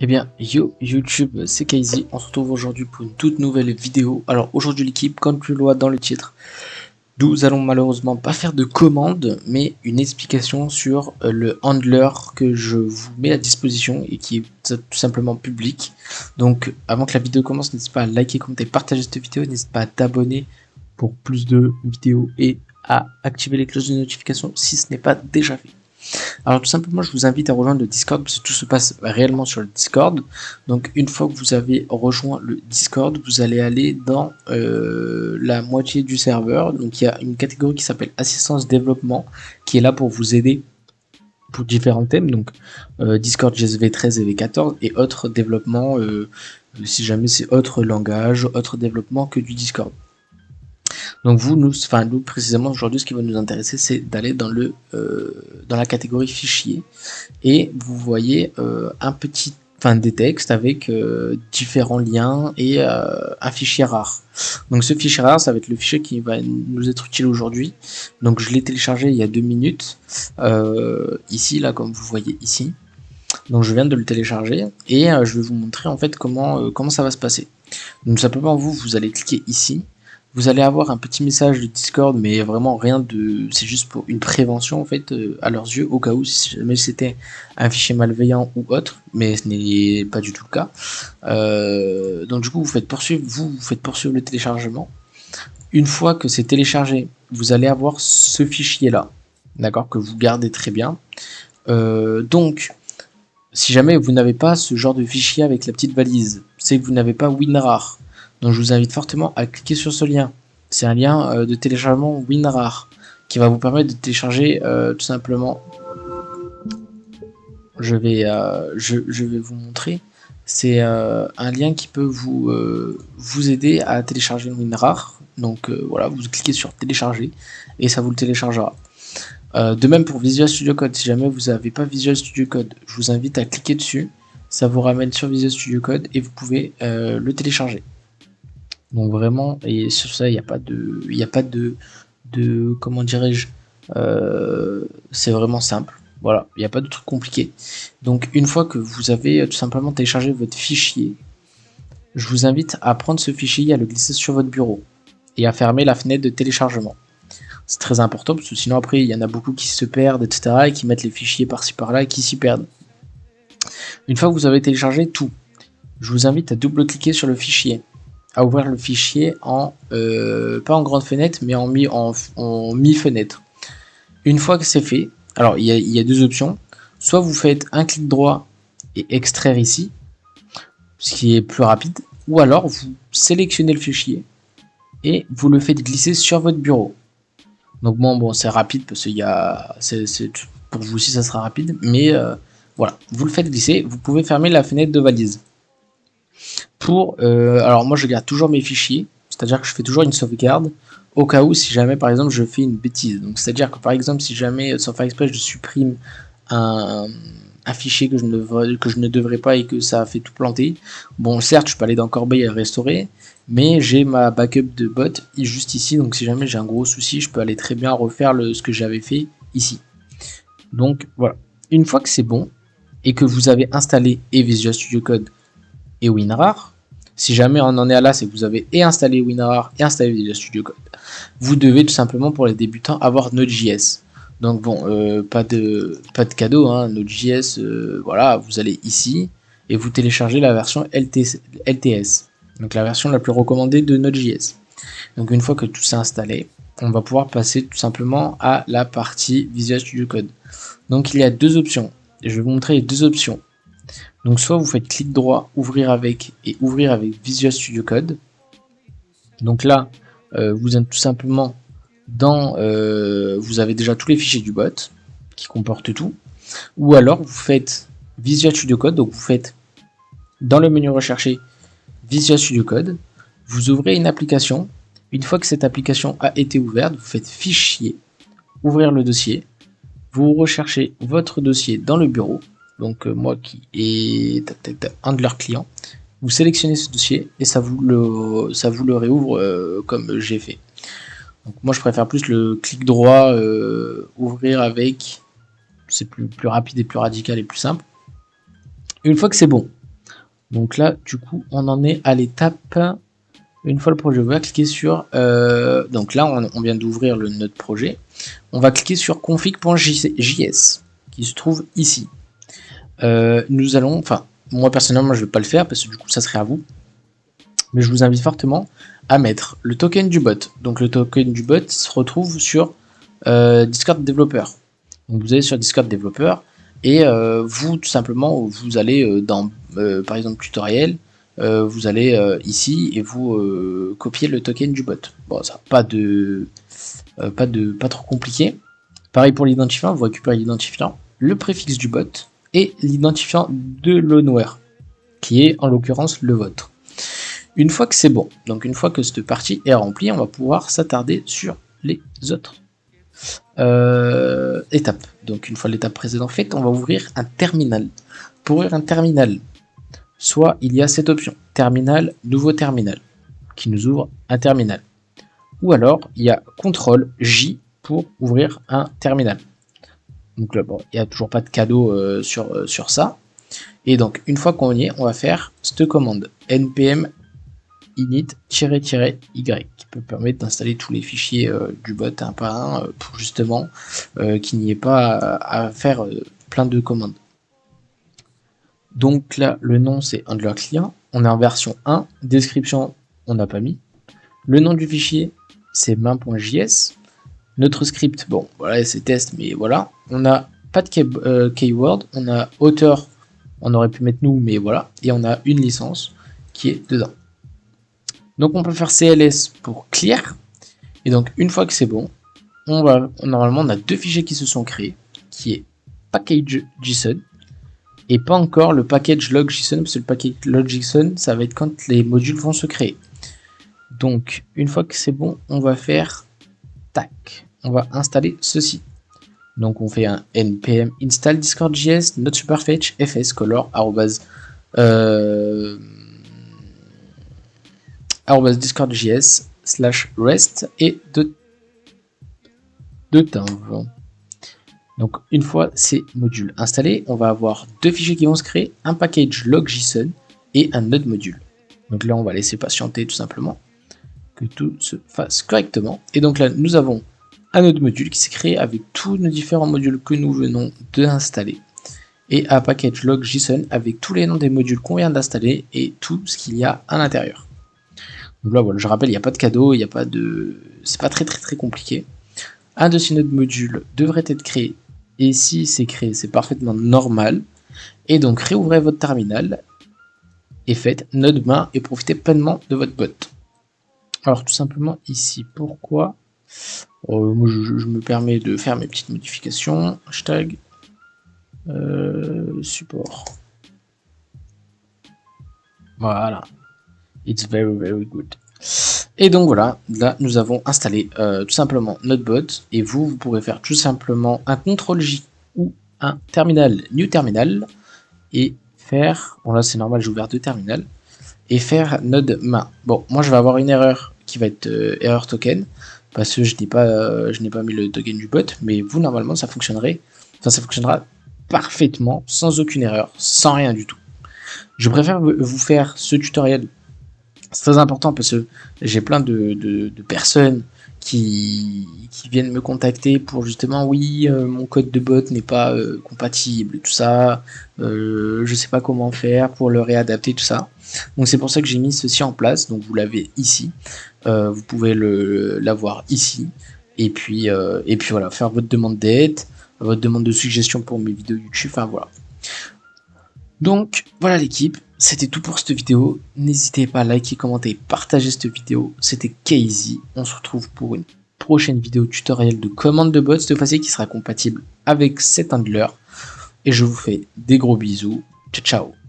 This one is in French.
Eh bien, yo YouTube, c'est Kaizy, on se retrouve aujourd'hui pour une toute nouvelle vidéo. Alors aujourd'hui l'équipe, comme tu le vois dans le titre, nous allons malheureusement pas faire de commande, mais une explication sur le handler que je vous mets à disposition et qui est tout simplement public. Donc avant que la vidéo commence, n'hésite pas à liker, commenter, partager cette vidéo, n'hésite pas à t'abonner pour plus de vidéos et à activer les cloches de notification si ce n'est pas déjà fait. Alors tout simplement, je vous invite à rejoindre le Discord parce que tout se passe réellement sur le Discord. Donc une fois que vous avez rejoint le Discord, vous allez aller dans la moitié du serveur. Donc il y a une catégorie qui s'appelle assistance développement qui est là pour vous aider pour différents thèmes. Donc Discord GSV13 et V14 et autres développements si jamais c'est autre langage, autre développement que du Discord. Donc nous précisément aujourd'hui, ce qui va nous intéresser, c'est d'aller dans la catégorie fichier et vous voyez des textes avec différents liens et un fichier rare. Donc ce fichier rare, ça va être le fichier qui va nous être utile aujourd'hui. Donc je l'ai téléchargé il y a 2 minutes ici là, comme vous voyez ici. Donc je viens de le télécharger et je vais vous montrer en fait comment ça va se passer. Donc simplement vous allez cliquer ici. Vous allez avoir un petit message de Discord, mais vraiment rien de... C'est juste pour une prévention, en fait, à leurs yeux, au cas où, si jamais c'était un fichier malveillant ou autre, mais ce n'est pas du tout le cas. Donc du coup, vous faites poursuivre le téléchargement. Une fois que c'est téléchargé, vous allez avoir ce fichier-là, d'accord, que vous gardez très bien. Donc, si jamais vous n'avez pas ce genre de fichier avec la petite valise, c'est que vous n'avez pas WinRAR. Donc je vous invite fortement à cliquer sur ce lien. C'est un lien de téléchargement WinRAR qui va vous permettre de télécharger tout simplement. Je vais vous montrer. C'est un lien qui peut vous aider à télécharger WinRAR. Donc voilà, vous cliquez sur télécharger et ça vous le téléchargera. De même pour Visual Studio Code, si jamais vous n'avez pas Visual Studio Code, je vous invite à cliquer dessus. Ça vous ramène sur Visual Studio Code et vous pouvez le télécharger. Donc vraiment, et sur ça, il n'y a pas de comment dirais-je, c'est vraiment simple. Voilà, il n'y a pas de truc compliqué. Donc une fois que vous avez tout simplement téléchargé votre fichier, je vous invite à prendre ce fichier, à le glisser sur votre bureau et à fermer la fenêtre de téléchargement. C'est très important parce que sinon après il y en a beaucoup qui se perdent, etc. et qui mettent les fichiers par-ci par-là et qui s'y perdent. Une fois que vous avez téléchargé tout, je vous invite à double-cliquer sur le fichier, à ouvrir le fichier en pas en grande fenêtre mais en mi-fenêtre. Une fois que c'est fait, alors il y a deux options. Soit vous faites un clic droit et extraire ici, ce qui est plus rapide, ou alors vous sélectionnez le fichier et vous le faites glisser sur votre bureau. Donc bon c'est rapide parce qu'il y a pour vous aussi ça sera rapide, mais voilà, vous le faites glisser, vous pouvez fermer la fenêtre de valise. Alors moi je garde toujours mes fichiers, c'est-à-dire que je fais toujours une sauvegarde au cas où si jamais par exemple je fais une bêtise. Donc c'est-à-dire que par exemple si jamais sans faire exprès je supprime un fichier que je ne devrais pas et que ça a fait tout planter, bon certes je peux aller dans Corbeil et restaurer, mais j'ai ma backup de bot juste ici, donc si jamais j'ai un gros souci je peux aller très bien refaire ce que j'avais fait ici. Donc voilà, une fois que c'est bon et que vous avez installé et Visual Studio Code et WinRAR, si jamais on en est à là, c'est que vous avez et installé WinRAR et installé Visual Studio Code. Vous devez tout simplement pour les débutants avoir Node.js. Donc bon, pas de cadeau, hein, Node.js, voilà, vous allez ici et vous téléchargez la version LTS, donc la version la plus recommandée de Node.js. Donc une fois que tout c'est installé, on va pouvoir passer tout simplement à la partie Visual Studio Code. Donc il y a deux options, et je vais vous montrer les deux options. Donc soit vous faites clic droit, ouvrir avec et ouvrir avec Visual Studio Code. Donc là, vous êtes tout simplement dans, vous avez déjà tous les fichiers du bot qui comportent tout. Ou alors vous faites Visual Studio Code, donc vous faites dans le menu recherché Visual Studio Code, vous ouvrez une application. Une fois que cette application a été ouverte, vous faites fichier, ouvrir le dossier, vous recherchez votre dossier dans le bureau. Donc moi qui est handler client, vous sélectionnez ce dossier et ça vous le réouvre comme j'ai fait. Donc moi je préfère plus le clic droit, ouvrir avec, c'est plus rapide et plus radical et plus simple. Une fois que c'est bon, Donc là, du coup, on en est à l'étape. Une fois le projet ouvert, cliquer sur... donc là, on vient d'ouvrir notre projet. On va cliquer sur config.js qui se trouve ici. Nous allons... Enfin, moi personnellement, je ne vais pas le faire parce que du coup, ça serait à vous. Mais je vous invite fortement à mettre le token du bot. Donc le token du bot se retrouve sur Discord Developer. Donc vous allez sur Discord Developer et vous, tout simplement, vous allez dans, par exemple, tutoriel. Vous allez ici et vous copiez le token du bot. Bon, ça pas trop compliqué. Pareil pour l'identifiant, vous récupérez l'identifiant, le préfixe du bot et l'identifiant de l'oneware, qui est en l'occurrence le vôtre. Une fois que c'est bon, donc une fois que cette partie est remplie, on va pouvoir s'attarder sur les autres étapes. Donc une fois l'étape précédente faite, on va ouvrir un terminal. Pour ouvrir un terminal, soit il y a cette option, terminal, nouveau terminal, qui nous ouvre un terminal. Ou alors, il y a CTRL-J pour ouvrir un terminal. Donc là, bon, il n'y a toujours pas de cadeau sur ça. Et donc, une fois qu'on y est, on va faire cette commande, npm init-y, qui peut permettre d'installer tous les fichiers du bot un par un, pour justement qu'il n'y ait pas à faire plein de commandes. Donc là, le nom c'est handler client, on est en version 1, description on n'a pas mis, le nom du fichier c'est main.js, notre script, bon voilà c'est test mais voilà, on n'a pas de keyword, on a auteur, on aurait pu mettre nous mais voilà, et on a une licence qui est dedans. Donc on peut faire CLS pour clear, et donc une fois que c'est bon, normalement on a deux fichiers qui se sont créés, qui est package.json, et pas encore le package log.json, parce que le package log.json, ça va être quand les modules vont se créer. Donc, une fois que c'est bon, on va faire tac. On va installer ceci. Donc, on fait un npm install discord.js, not superfetch, fs color, discord.js / rest et de timbre. Donc une fois ces modules installés, on va avoir deux fichiers qui vont se créer, un package log.json et un autre module. Donc là on va laisser patienter tout simplement que tout se fasse correctement. Et donc là nous avons un autre module qui s'est créé avec tous nos différents modules que nous venons d'installer. Et un package log.json avec tous les noms des modules qu'on vient d'installer et tout ce qu'il y a à l'intérieur. Donc là voilà, je rappelle, il n'y a pas de cadeau, il n'y a pas de. C'est pas très compliqué. Un de ces nodes modules devrait être créé. Et si c'est créé, c'est parfaitement normal. Et donc réouvrez votre terminal et faites node main et profitez pleinement de votre bot. Alors tout simplement ici, pourquoi moi je me permets de faire mes petites modifications. Hashtag support. Voilà. It's very good. Et donc voilà, là nous avons installé tout simplement notre bot, et vous pourrez faire tout simplement un CTRL-J ou un terminal, new terminal, et faire, bon là c'est normal, j'ai ouvert deux terminals, et faire node main. Bon, moi je vais avoir une erreur qui va être erreur token, parce que je n'ai pas mis le token du bot, mais vous normalement ça fonctionnerait, enfin ça fonctionnera parfaitement, sans aucune erreur, sans rien du tout. Je préfère vous faire ce tutoriel. C'est très important parce que j'ai plein de personnes qui viennent me contacter pour justement oui mon code de bot n'est pas compatible, tout ça, je sais pas comment faire pour le réadapter, tout ça. Donc c'est pour ça que j'ai mis ceci en place. Donc vous l'avez ici, vous pouvez l'avoir ici, et puis voilà, faire votre demande d'aide, votre demande de suggestion pour mes vidéos YouTube, enfin voilà. Donc voilà l'équipe, c'était tout pour cette vidéo. N'hésitez pas à liker, commenter, partager cette vidéo. C'était Casey. On se retrouve pour une prochaine vidéo tutoriel de commande de bot, cette fois-ci qui sera compatible avec cet handler. Et je vous fais des gros bisous. Ciao ciao.